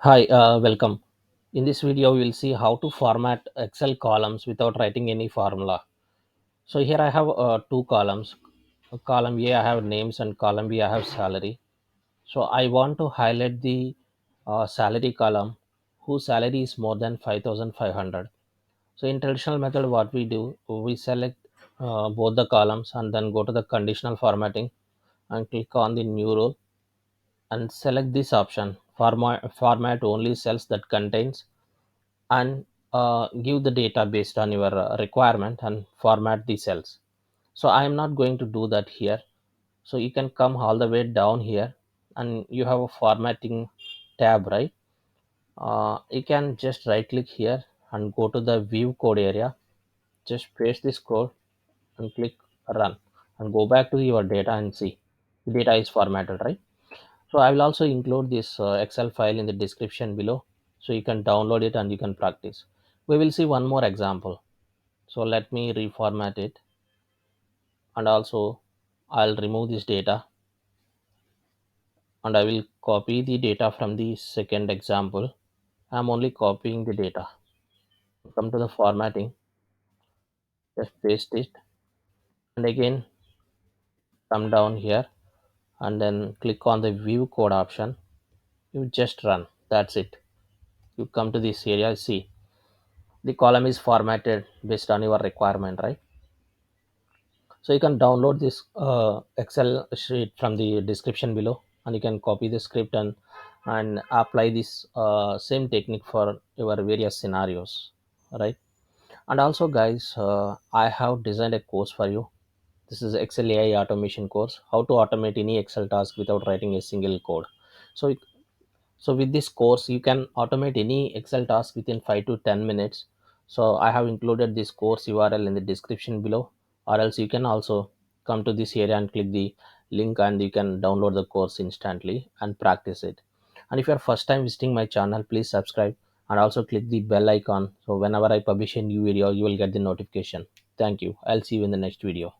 Hi, welcome. In this video, we will see how to format Excel columns without writing any formula. So here I have two columns. Column A, I have names, and column B, I have salary. So I want to highlight the salary column whose salary is more than 5,500. So in traditional method, what we do, we select both the columns and then go to the conditional formatting and click on the new row and select this option, format only cells that contains, and give the data based on your requirement and format the cells. So I am not going to do that here. So you can come all the way down here and you have a formatting tab, right? You can just right click here and go to the view code area, just paste this code and click run and go back to your data and see the data is formatted, right? So I will also include this Excel file in the description below, so you can download it and you can practice. We will see one more example. So let me reformat it, and also I'll remove this data and I will copy the data from the second example. I'm only copying the data. Come to the formatting, just paste it, and again come down here and then click on the view code option. You just run. That's it. You come to this area, see the column is formatted based on your requirement, right? So you can download this Excel sheet from the description below, and you can copy the script and apply this same technique for your various scenarios, right? And also, guys, I have designed a course for you. This is Excel AI automation course, how to automate any Excel task without writing a single code. So so with this course, you can automate any Excel task within 5 to 10 minutes. So I have included this course URL in the description below, or else you can also come to this area and click the link and you can download the course instantly and practice it. And if you are first time visiting my channel, please subscribe and also click the bell icon. So whenever I publish a new video, you will get the notification. Thank you. I'll see you in the next video.